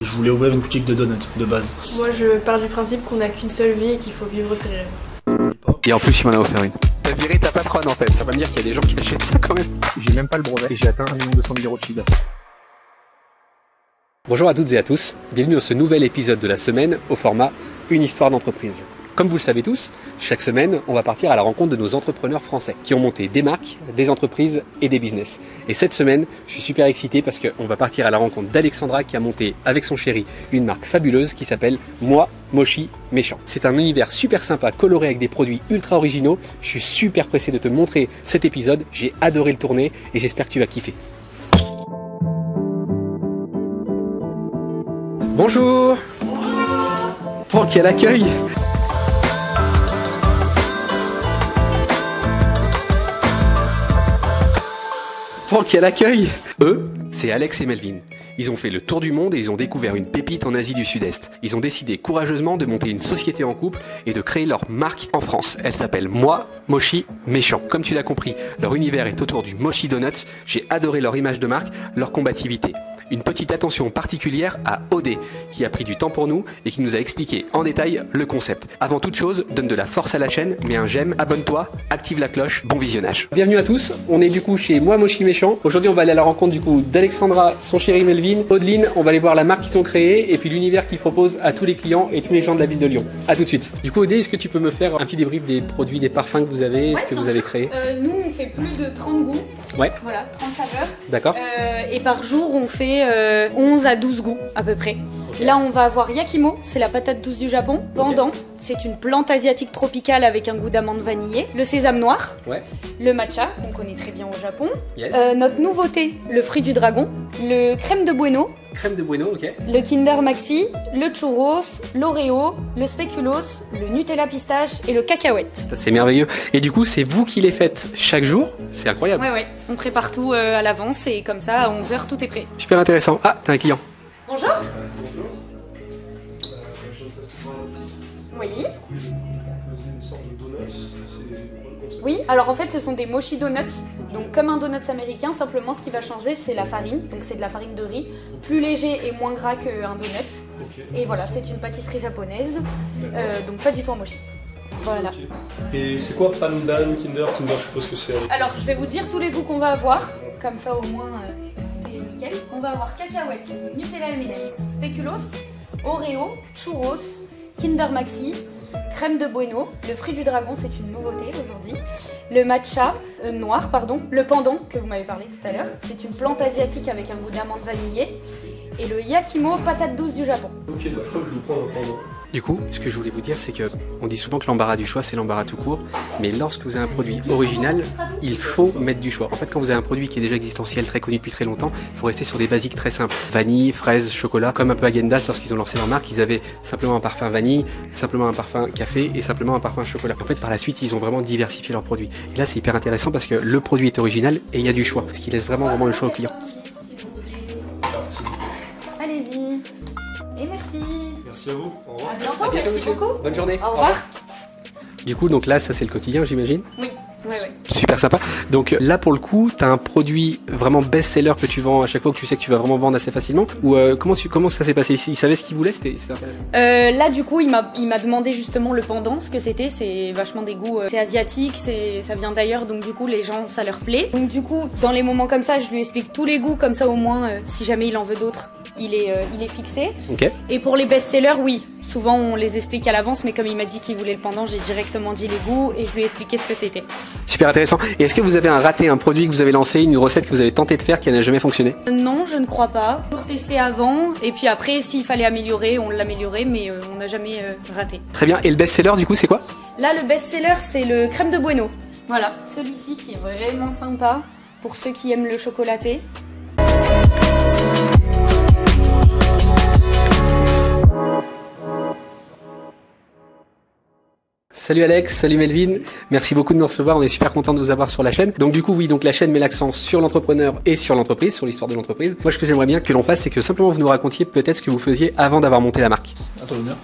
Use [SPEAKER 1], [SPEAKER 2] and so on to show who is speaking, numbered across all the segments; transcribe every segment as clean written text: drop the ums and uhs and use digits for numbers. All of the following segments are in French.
[SPEAKER 1] Je voulais ouvrir une boutique de donuts de base.
[SPEAKER 2] Moi je pars du principe qu'on n'a qu'une seule vie et qu'il faut vivre ses rêves.
[SPEAKER 3] Et en plus il m'en a offert une. T'as viré ta patronne en fait, ça va me dire qu'il y a des gens qui achètent ça quand même.
[SPEAKER 4] J'ai même pas le brevet et j'ai atteint 1 200 000 € de chiffre d'affaires.
[SPEAKER 3] Bonjour à toutes et à tous, bienvenue dans ce nouvel épisode de la semaine au format Une histoire d'entreprise. Comme vous le savez tous, chaque semaine, on va partir à la rencontre de nos entrepreneurs français qui ont monté des marques, des entreprises et des business. Et cette semaine, je suis super excité parce qu'on va partir à la rencontre d'Alexandra qui a monté avec son chéri une marque fabuleuse qui s'appelle Moi, Mochi, Méchant. C'est un univers super sympa, coloré avec des produits ultra originaux. Je suis super pressé de te montrer cet épisode, j'ai adoré le tourner et j'espère que tu vas kiffer. Bonjour. Oh, quel accueil! Oh, quel accueil! Eux, c'est Alex et Melvin. Ils ont fait le tour du monde et ils ont découvert une pépite en Asie du Sud-Est. Ils ont décidé courageusement de monter une société en couple et de créer leur marque en France. Elle s'appelle Moi, Mochi, Méchant. Comme tu l'as compris, leur univers est autour du Mochi Donuts. J'ai adoré leur image de marque, leur combativité. Une petite attention particulière à Odé, qui a pris du temps pour nous et qui nous a expliqué en détail le concept. Avant toute chose, donne de la force à la chaîne, mets un j'aime, abonne-toi, active la cloche, bon visionnage. Bienvenue à tous, on est du coup chez Moi, Mochi, Méchant. Aujourd'hui, on va aller à la rencontre du coup d'Alexandra, son chéri Melvin, Audeline. On va aller voir la marque qu'ils ont créée et puis l'univers qu'ils proposent à tous les clients et tous les gens de la ville de Lyon. A tout de suite. Du coup, Odé, est-ce que tu peux me faire un petit débrief des produits, des parfums que vous avez, ce que vous avez créé?
[SPEAKER 5] Nous, on fait plus de 30 goûts.
[SPEAKER 3] Ouais.
[SPEAKER 5] Voilà, 30 saveurs.
[SPEAKER 3] D'accord.
[SPEAKER 5] Et par jour, on fait 11 à 12 goûts à peu près. Okay. Là, on va avoir Yakimo, c'est la patate douce du Japon. Pandan, c'est une plante asiatique tropicale avec un goût d'amande vanillée. Le sésame noir. Ouais. Le matcha, qu'on connaît très bien au Japon. Yes. Notre nouveauté, le fruit du dragon. Le crème de bueno.
[SPEAKER 3] Crème de bueno, ok.
[SPEAKER 5] Le Kinder Maxi, le churros, l'Oreo, le spéculoos, le Nutella pistache et le cacahuète.
[SPEAKER 3] C'est merveilleux. Et du coup, c'est vous qui les faites chaque jour? C'est incroyable.
[SPEAKER 5] Ouais. On prépare tout à l'avance et comme ça, à 11h, tout est prêt.
[SPEAKER 3] Super intéressant. Ah, t'as un client.
[SPEAKER 5] Bonjour. Oui. Oui, alors en fait ce sont des mochi donuts, donc comme un donut américain, simplement ce qui va changer c'est la farine, donc c'est de la farine de riz, plus léger et moins gras qu'un donut. Et voilà, c'est une pâtisserie japonaise, donc pas du tout en mochi. Voilà.
[SPEAKER 6] Et c'est quoi Pandan, Kinder, je suppose que c'est...
[SPEAKER 5] Alors je vais vous dire tous les goûts qu'on va avoir, comme ça au moins tout est nickel. On va avoir cacahuète, Nutella M&M's, spéculoos, Oreo, churros, Kinder Maxi, crème de bueno, le fruit du dragon, c'est une nouveauté aujourd'hui, le matcha noir, le pandan que vous m'avez parlé tout à l'heure, c'est une plante asiatique avec un goût d'amande vanillée, et le yakimo, patate douce du Japon.
[SPEAKER 6] Ok, je crois que je vais vous prendre un pandan.
[SPEAKER 3] Du coup, ce que je voulais vous dire, c'est que on dit souvent que l'embarras du choix, c'est l'embarras tout court. Mais lorsque vous avez un produit original, il faut mettre du choix. En fait, quand vous avez un produit qui est déjà existentiel, très connu depuis très longtemps, il faut rester sur des basiques très simples. Vanille, fraise, chocolat. Comme un peu Häagen-Dazs, lorsqu'ils ont lancé leur marque, ils avaient simplement un parfum vanille, simplement un parfum café et simplement un parfum chocolat. En fait, par la suite, ils ont vraiment diversifié leurs produits. Et là, c'est hyper intéressant parce que le produit est original et il y a du choix. Ce qui laisse vraiment le choix au client.
[SPEAKER 5] Allez-y. Et merci.
[SPEAKER 6] Merci à vous. Au revoir.
[SPEAKER 5] À bientôt, merci
[SPEAKER 3] monsieur.
[SPEAKER 5] Beaucoup.
[SPEAKER 3] Bonne journée.
[SPEAKER 5] Au revoir.
[SPEAKER 3] Du coup, donc là, ça c'est le quotidien, j'imagine?
[SPEAKER 5] Oui.
[SPEAKER 3] Super sympa. Donc là, pour le coup, tu as un produit vraiment best-seller que tu vends à chaque fois, que tu sais que tu vas vraiment vendre assez facilement? Ou comment ça s'est passé? Il savait ce qu'il voulait? C'était intéressant.
[SPEAKER 5] Là, du coup, il m'a demandé justement le pendant, ce que c'était. C'est vachement des goûts. C'est asiatique, ça vient d'ailleurs, donc du coup, les gens, ça leur plaît. Donc du coup, dans les moments comme ça, je lui explique tous les goûts, comme ça au moins, si jamais il en veut d'autres, il est fixé.
[SPEAKER 3] Okay.
[SPEAKER 5] Et pour les best-sellers, oui. Souvent, on les explique à l'avance, mais comme il m'a dit qu'il voulait le pendant, j'ai directement dit les goûts et je lui ai expliqué ce que c'était.
[SPEAKER 3] Super intéressant. Et est-ce que vous avez un produit que vous avez lancé, une recette que vous avez tenté de faire qui n'a jamais fonctionné?
[SPEAKER 5] Non, je ne crois pas. Pour tester avant, et puis après, s'il fallait améliorer, on l'améliorait, mais on n'a jamais raté.
[SPEAKER 3] Très bien. Et le best-seller, du coup, c'est quoi?
[SPEAKER 5] Là, le best-seller, c'est le crème de bueno. Voilà, celui-ci qui est vraiment sympa pour ceux qui aiment le chocolaté.
[SPEAKER 3] Salut Alex, salut Melvin, merci beaucoup de nous recevoir, on est super content de vous avoir sur la chaîne. Donc du coup oui, donc la chaîne met l'accent sur l'entrepreneur et sur l'entreprise, sur l'histoire de l'entreprise. Moi ce que j'aimerais bien que l'on fasse, c'est que simplement vous nous racontiez peut-être ce que vous faisiez avant d'avoir monté la marque.
[SPEAKER 1] À toi l'honneur.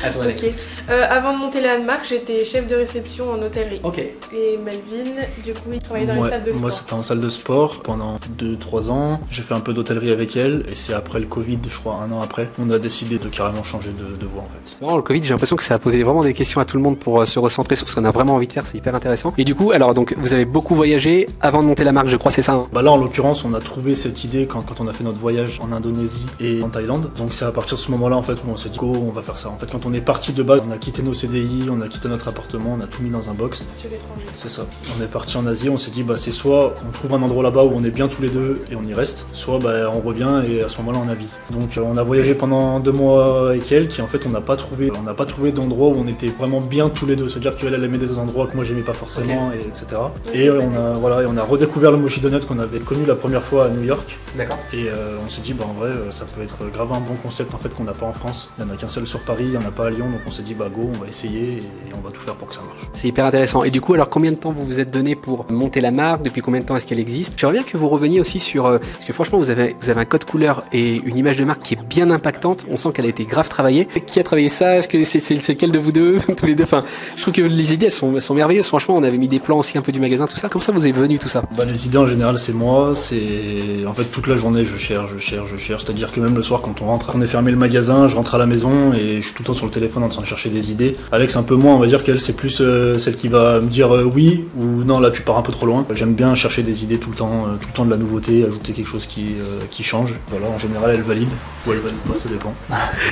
[SPEAKER 3] À toi Alex.
[SPEAKER 2] Ok. Avant de monter la marque, j'étais chef de réception en hôtellerie.
[SPEAKER 3] Ok.
[SPEAKER 2] Et Melvin, du coup, il travaillait dans les salles de sport.
[SPEAKER 1] Moi c'était en salle de sport pendant 2-3 ans. J'ai fait un peu d'hôtellerie avec elle et c'est après le Covid, je crois un an après, on a décidé de carrément changer de voie en fait.
[SPEAKER 3] Non, le Covid, j'ai l'impression que ça a posé vraiment des questions à tout le monde pour se recentrer sur ce qu'on a vraiment envie de faire, c'est hyper intéressant. Et du coup, alors donc vous avez beaucoup voyagé avant de monter la marque, je crois, c'est ça hein?
[SPEAKER 1] Bah là en l'occurrence on a trouvé cette idée quand on a fait notre voyage en Indonésie et en Thaïlande. Donc c'est à partir de ce moment là en fait où on s'est dit go, on va faire ça. En fait quand on est parti de base, on a quitté nos CDI, on a quitté notre appartement, on a tout mis dans un box.
[SPEAKER 2] Sur l'étranger.
[SPEAKER 1] C'est ça. On est parti en Asie, on s'est dit bah c'est soit on trouve un endroit là-bas où on est bien tous les deux et on y reste, soit bah on revient et à ce moment-là on avise. Donc on a voyagé pendant 2 mois et quelques et en fait on n'a pas trouvé d'endroit où on était vraiment bien tous les deux. C'est-à-dire qu'elle aimait des endroits que moi j'aimais pas forcément, et etc. Et on a redécouvert le Mochi Donut qu'on avait connu la première fois à New York.
[SPEAKER 3] D'accord.
[SPEAKER 1] Et on s'est dit bah en vrai ça peut être grave un bon concept en fait qu'on n'a pas en France. Il n'y en a qu'un seul sur Paris, il n'y en a pas à Lyon, donc on s'est dit bah go, on va essayer et on va tout faire pour que ça marche.
[SPEAKER 3] C'est hyper intéressant. Et du coup, alors combien de temps vous vous êtes donné pour monter la marque? Depuis combien de temps est-ce qu'elle existe? J'aimerais bien que vous reveniez aussi sur parce que franchement vous avez un code couleur et une image de marque qui est bien impactante. On sent qu'elle a été grave travaillée. Qui a travaillé ça? Est-ce que c'est lequel de vous deux? Tous les deux. Enfin, je trouve que les idées elles sont merveilleuses. Franchement, on avait mis des plans aussi un peu du magasin, tout ça. Comment ça vous est venu tout ça?
[SPEAKER 1] Bah les idées en général c'est moi. C'est en fait toute la journée je cherche. C'est-à-dire que même le soir quand on est fermé le magasin, je rentre à la maison et je suis tout le temps sur le téléphone en train de chercher des idées. Alex un peu moins, on va dire qu'elle c'est plus celle qui va me dire oui ou non là tu pars un peu trop loin. J'aime bien chercher des idées tout le temps de la nouveauté, ajouter quelque chose qui change. Voilà, en général elle valide ou elle valide pas, ça dépend.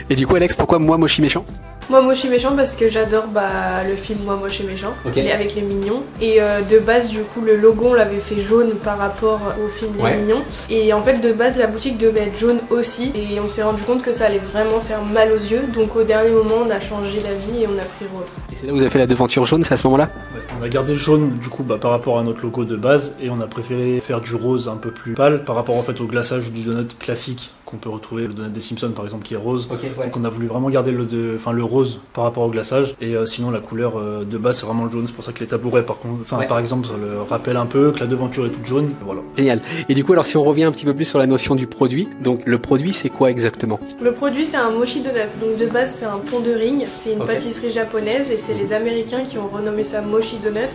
[SPEAKER 3] Et du coup Alex, pourquoi moi Mochi méchant?
[SPEAKER 2] Moi Mochi méchant parce que j'adore le film Moi Moche et méchant, okay. Avec les mignons. Et de base du coup le logo on l'avait fait jaune par rapport au film Les Mignons. Et en fait de base la boutique devait être jaune aussi. Et on s'est rendu compte que ça allait vraiment faire mal aux yeux. Donc au dernier moment on a changé d'avis et on a pris rose.
[SPEAKER 3] Et c'est là où vous avez fait la devanture jaune, c'est à ce moment-là?
[SPEAKER 1] Ouais, on a gardé le jaune du coup par rapport à notre logo de base. Et on a préféré faire du rose un peu plus pâle par rapport en fait au glaçage du donut classique qu'on peut retrouver, le donut des Simpsons par exemple qui est rose. Okay, ouais. Donc on a voulu vraiment garder le rose par rapport au glaçage et sinon la couleur de base c'est vraiment le jaune, c'est pour ça que les tabourets par exemple ça le rappelle un peu, que la devanture est toute jaune, voilà.
[SPEAKER 3] Génial. Et du coup alors si on revient un petit peu plus sur la notion du produit, donc le produit c'est quoi exactement?
[SPEAKER 2] Le produit c'est un mochi donut, donc de base c'est un pont de ring, c'est une pâtisserie japonaise et c'est les Américains qui ont renommé ça mochi donut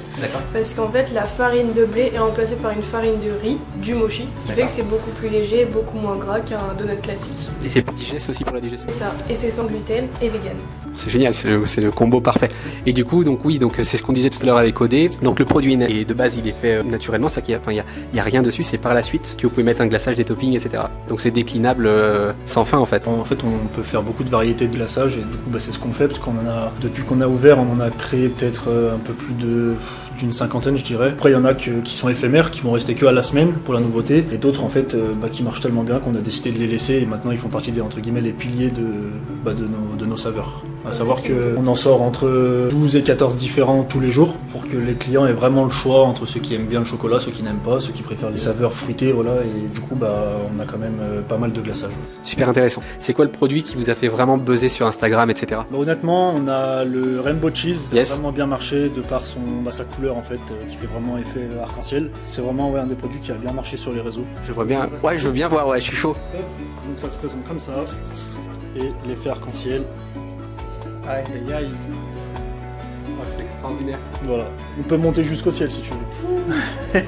[SPEAKER 2] parce qu'en fait la farine de blé est remplacée par une farine de riz, du mochi, qui fait que c'est beaucoup plus léger, beaucoup moins gras qu'un donut classique.
[SPEAKER 3] Et c'est digeste aussi pour la digestion?
[SPEAKER 2] C'est ça, et c'est sans gluten et vegan.
[SPEAKER 3] C'est génial, c'est le combo parfait. Et du coup, donc c'est ce qu'on disait tout à l'heure avec Odé. Donc le produit et de base il est fait naturellement, ça qu'il y a rien dessus, c'est par la suite que vous pouvez mettre un glaçage, des toppings, etc. Donc c'est déclinable sans fin en fait.
[SPEAKER 1] En fait, on peut faire beaucoup de variétés de glaçage et du coup c'est ce qu'on fait parce depuis qu'on a ouvert, on en a créé peut-être un peu plus d'une cinquantaine je dirais. Après il y en a qui sont éphémères, qui vont rester que à la semaine pour la nouveauté et d'autres en fait qui marchent tellement bien qu'on a décidé de les laisser et maintenant ils font partie des entre guillemets les piliers de nos saveurs. À savoir qu'on en sort entre 12 et 14 différents tous les jours pour que les clients aient vraiment le choix entre ceux qui aiment bien le chocolat, ceux qui n'aiment pas, ceux qui préfèrent les saveurs fruitées, voilà, et du coup on a quand même pas mal de glaçage.
[SPEAKER 3] Super intéressant. C'est quoi le produit qui vous a fait vraiment buzzer sur Instagram, etc.
[SPEAKER 1] Honnêtement, on a le Rainbow Cheese qui a vraiment bien marché de par sa couleur en fait, qui fait vraiment effet arc-en-ciel. C'est vraiment un des produits qui a bien marché sur les réseaux.
[SPEAKER 3] Je vois bien, je veux bien voir, je suis chaud.
[SPEAKER 1] Donc ça se présente comme ça, et l'effet arc-en-ciel.
[SPEAKER 3] Aïe aïe aïe. Oh, c'est extraordinaire.
[SPEAKER 1] Voilà. On peut monter jusqu'au ciel si tu veux.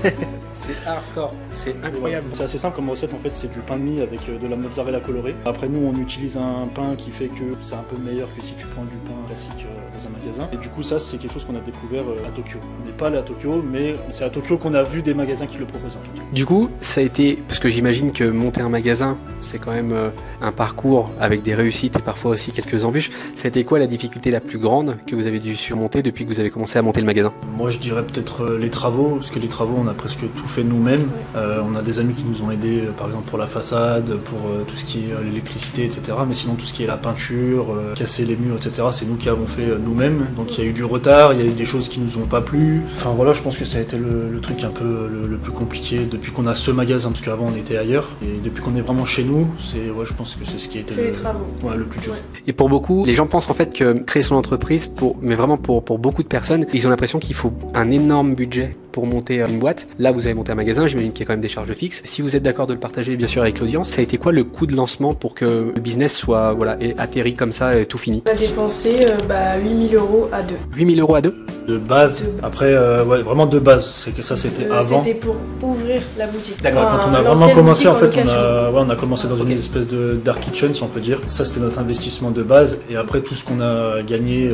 [SPEAKER 3] C'est hardcore, c'est incroyable.
[SPEAKER 1] C'est assez simple comme recette en fait, c'est du pain de mie avec de la mozzarella colorée. Après nous on utilise un pain qui fait que c'est un peu meilleur que si tu prends du pain classique dans un magasin. Et du coup ça c'est quelque chose qu'on a découvert à Tokyo. On n'est pas allé à Tokyo mais c'est à Tokyo qu'on a vu des magasins qui le proposent en tout cas.
[SPEAKER 3] Du coup ça a été, parce que j'imagine que monter un magasin c'est quand même un parcours avec des réussites et parfois aussi quelques embûches. Ça a été quoi la difficulté la plus grande que vous avez dû surmonter depuis que vous avez commencé à monter le magasin?
[SPEAKER 1] Moi je dirais peut-être les travaux, parce que les travaux on a presque tout tout fait nous-mêmes. On a des amis qui nous ont aidés, par exemple pour la façade, pour tout ce qui est l'électricité, etc. Mais sinon tout ce qui est la peinture, casser les murs, etc. C'est nous qui avons fait nous-mêmes. Donc il y a eu du retard, il y a eu des choses qui nous ont pas plu. Enfin voilà, je pense que ça a été le truc un peu le plus compliqué depuis qu'on a ce magasin, parce qu'avant on était ailleurs. Et depuis qu'on est vraiment chez nous, je pense que c'est ce qui a été le plus dur.
[SPEAKER 3] Et pour beaucoup, les gens pensent en fait que créer son entreprise, mais vraiment pour beaucoup de personnes, ils ont l'impression qu'il faut un énorme budget pour monter une boîte. Là, vous avez monté un magasin, j'imagine qu'il y a quand même des charges fixes. Si vous êtes d'accord de le partager, bien sûr, avec l'audience, ça a été quoi le coût de lancement pour que le business soit atterri comme ça, tout fini?
[SPEAKER 2] On a dépensé 8 000 € à deux.
[SPEAKER 3] 8 000 € à deux?
[SPEAKER 1] De base. Après, vraiment de base. C'est que ça, c'était avant.
[SPEAKER 2] C'était pour ouvrir la boutique.
[SPEAKER 1] D'accord. Quand on a vraiment commencé, en fait, on a commencé dans une espèce de dark kitchen, si on peut dire. Ça, c'était notre investissement de base. Et après, tout ce qu'on a gagné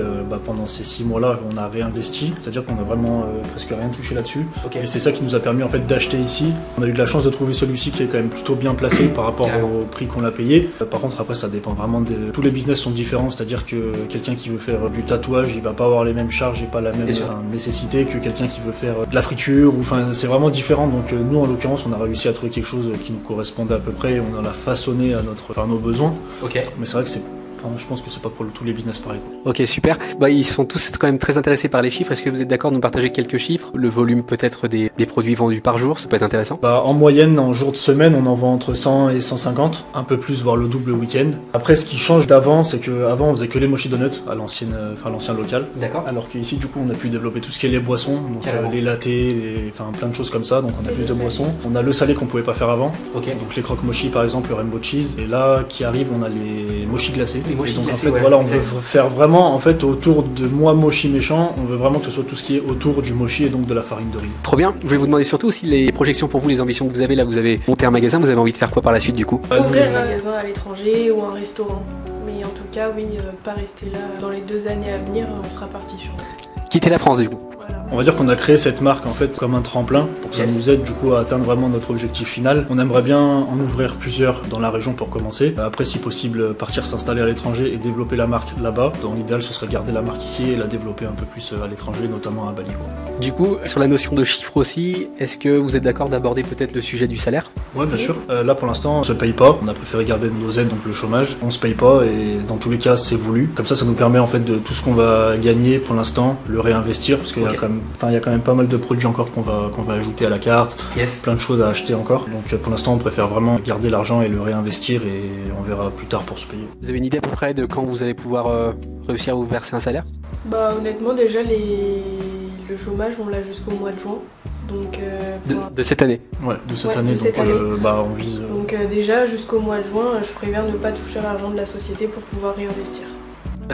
[SPEAKER 1] pendant ces 6 mois-là, on a réinvesti. C'est-à-dire qu'on a vraiment presque rien touché là-dessus. Et c'est ça qui nous a permis en fait d'acheter ici. On a eu de la chance de trouver celui-ci qui est quand même plutôt bien placé par rapport au prix qu'on l'a payé. Par contre, après, ça dépend vraiment de. Tous les business sont différents. C'est-à-dire que quelqu'un qui veut faire du tatouage, il va pas avoir les mêmes charges et pas la même nécessité que quelqu'un qui veut faire de la friture. C'est vraiment différent. Donc nous, en l'occurrence, on a réussi à trouver quelque chose qui nous correspondait à peu près. On l'a façonné à nos besoins. Mais c'est vrai que je pense que c'est pas pour tous les business pareil.
[SPEAKER 3] Ok, super. Ils sont tous quand même très intéressés par les chiffres. Est-ce que vous êtes d'accord de nous partager quelques chiffres? Le volume peut-être des produits vendus par jour, ça peut être intéressant.
[SPEAKER 1] En moyenne, en jour de semaine, on en vend entre 100 et 150, un peu plus, voire le double le week-end. Après, ce qui change d'avant, c'est qu'avant, on faisait que les mochi donuts à l'ancien local.
[SPEAKER 3] D'accord.
[SPEAKER 1] Alors qu'ici, du coup, on a pu développer tout ce qui est les boissons, donc les lattés, plein de choses comme ça. Donc on a plus de boissons. On a le salé qu'on pouvait pas faire avant. Donc les croque mochi, par exemple, le rainbow cheese. Et là, qui arrive, on a les mochi glacés. Donc en fait, on veut faire vraiment autour de moi mochi méchant, on veut vraiment que ce soit tout ce qui est autour du mochi et donc de la farine de riz.
[SPEAKER 3] Trop bien. Je vais vous demander surtout si les projections pour vous, les ambitions que vous avez là, vous avez monté un magasin, vous avez envie de faire quoi par la suite du coup?
[SPEAKER 2] Ouvrir un magasin à l'étranger ou un restaurant. Mais en tout cas, oui, pas rester là. Dans les 2 années à venir, on sera parti sur.
[SPEAKER 3] Quitter la France du coup.
[SPEAKER 1] On va dire qu'on a créé cette marque en fait comme un tremplin pour que ça nous aide du coup à atteindre vraiment notre objectif final. On aimerait bien en ouvrir plusieurs dans la région pour commencer. Après, si possible, partir s'installer à l'étranger et développer la marque là-bas. Dans l'idéal, ce serait garder la marque ici et la développer un peu plus à l'étranger, notamment à Bali.
[SPEAKER 3] Du coup, sur la notion de chiffres aussi, est-ce que vous êtes d'accord d'aborder peut-être le sujet du salaire?
[SPEAKER 1] Ouais, bien sûr. Là, pour l'instant, on se paye pas. On a préféré garder nos aides, donc le chômage. On se paye pas et dans tous les cas, c'est voulu. Comme ça nous permet en fait de tout ce qu'on va gagner pour l'instant, le réinvestir parce qu'il y a quand même pas mal de produits encore qu'on va ajouter à la carte, plein de choses à acheter encore. Donc pour l'instant, on préfère vraiment garder l'argent et le réinvestir et on verra plus tard pour se payer.
[SPEAKER 3] Vous avez une idée à peu près de quand vous allez pouvoir réussir à vous verser un salaire?
[SPEAKER 2] Honnêtement, déjà le chômage, on l'a jusqu'au mois de juin. Donc,
[SPEAKER 3] de cette année?
[SPEAKER 1] Ouais, de cette année. On vise.
[SPEAKER 2] Donc déjà jusqu'au mois de juin, je préfère ne pas toucher l'argent de la société pour pouvoir réinvestir.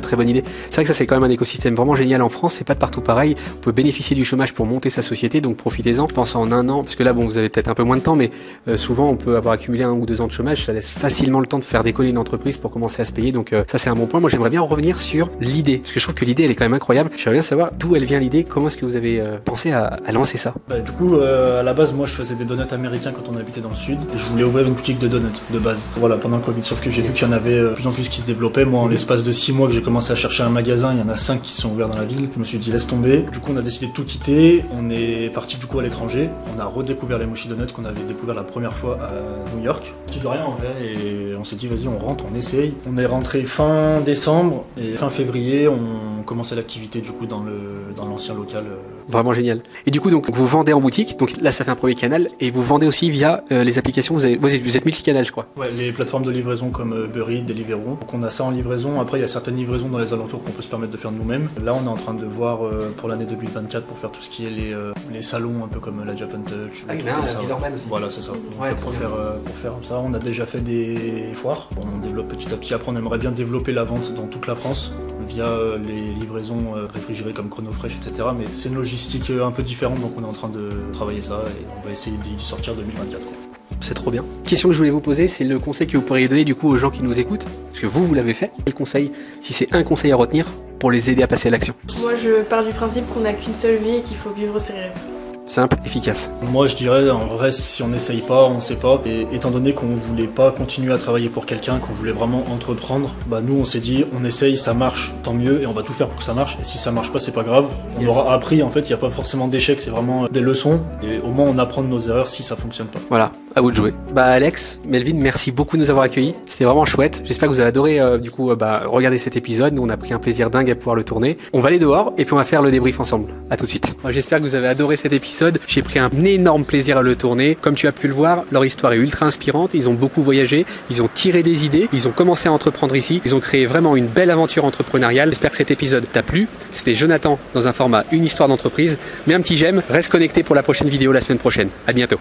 [SPEAKER 3] Très bonne idée. C'est vrai que ça c'est quand même un écosystème vraiment génial en France, c'est pas de partout pareil. On peut bénéficier du chômage pour monter sa société, donc profitez-en. Je pense en 1 an, parce que là vous avez peut-être un peu moins de temps, mais souvent on peut avoir accumulé 1 ou 2 ans de chômage, ça laisse facilement le temps de faire décoller une entreprise pour commencer à se payer, donc ça c'est un bon point. Moi j'aimerais bien revenir sur l'idée, parce que je trouve que l'idée elle est quand même incroyable. J'aimerais bien savoir d'où elle vient l'idée, comment est-ce que vous avez pensé à lancer ça?
[SPEAKER 1] Du coup à la base moi je faisais des donuts américains quand on habitait dans le sud, et je voulais ouvrir une boutique de donuts de base, voilà, pendant le Covid, sauf que j'ai vu qu'il y en avait de plus en plus qui se développaient. Moi en l'espace de 6 mois que j'ai commencé à chercher un magasin, il y en a 5 qui sont ouverts dans la ville. Je me suis dit laisse tomber. Du coup on a décidé de tout quitter. On est parti du coup à l'étranger. On a redécouvert les mochi donuts qu'on avait découvert la première fois à New York. Petit de rien en vrai. Et on s'est dit vas-y on rentre, on essaye. On est rentré fin décembre et fin février on commençait l'activité du coup dans l'ancien local.
[SPEAKER 3] Vraiment génial. Et du coup donc vous vendez en boutique. Donc là ça fait un premier canal et vous vendez aussi via les applications. Vous êtes multicanal je crois.
[SPEAKER 1] Ouais, les plateformes de livraison comme Uber Eats, Deliveroo. Donc on a ça en livraison. Après il y a certaines livraisons dans les alentours qu'on peut se permettre de faire nous-mêmes. Là on est en train de voir pour l'année 2024 pour faire tout ce qui est les salons un peu comme la Japan Touch.
[SPEAKER 3] Aussi.
[SPEAKER 1] Voilà c'est ça.
[SPEAKER 3] Ouais,
[SPEAKER 1] pour faire ça on a déjà fait des foires. On développe petit à petit. Après on aimerait bien développer la vente dans toute la France via les livraisons réfrigérées comme Chronofresh etc. Mais c'est une logistique un peu différente donc on est en train de travailler ça et on va essayer d'y sortir 2024.
[SPEAKER 3] C'est trop bien. Question que je voulais vous poser, c'est le conseil que vous pourriez donner du coup aux gens qui nous écoutent, parce que vous l'avez fait. Quel conseil, si c'est un conseil à retenir pour les aider à passer à l'action?
[SPEAKER 2] Moi je pars du principe qu'on n'a qu'une seule vie et qu'il faut vivre ses rêves.
[SPEAKER 3] simple, efficace.
[SPEAKER 1] Moi je dirais en vrai si on n'essaye pas, on sait pas. Et étant donné qu'on voulait pas continuer à travailler pour quelqu'un, qu'on voulait vraiment entreprendre, bah nous on s'est dit on essaye, ça marche, tant mieux, et on va tout faire pour que ça marche. Et si ça marche pas, c'est pas grave. On aura appris, en fait, il n'y a pas forcément d'échecs, c'est vraiment des leçons. Et au moins on apprend de nos erreurs si ça fonctionne pas.
[SPEAKER 3] Voilà, à vous de jouer. Bah Alex, Melvin, merci beaucoup de nous avoir accueillis. C'était vraiment chouette. J'espère que vous avez adoré regarder cet épisode. Nous on a pris un plaisir dingue à pouvoir le tourner. On va aller dehors et puis on va faire le débrief ensemble. À tout de suite. J'espère que vous avez adoré cet épisode. J'ai pris un énorme plaisir à le tourner. Comme tu as pu le voir, leur histoire est ultra inspirante. Ils ont beaucoup voyagé, ils ont tiré des idées, ils ont commencé à entreprendre ici. Ils ont créé vraiment une belle aventure entrepreneuriale. J'espère que cet épisode t'a plu. C'était Jonathan dans un format Une histoire d'entreprise. Mets un petit j'aime, reste connecté pour la prochaine vidéo la semaine prochaine. À bientôt.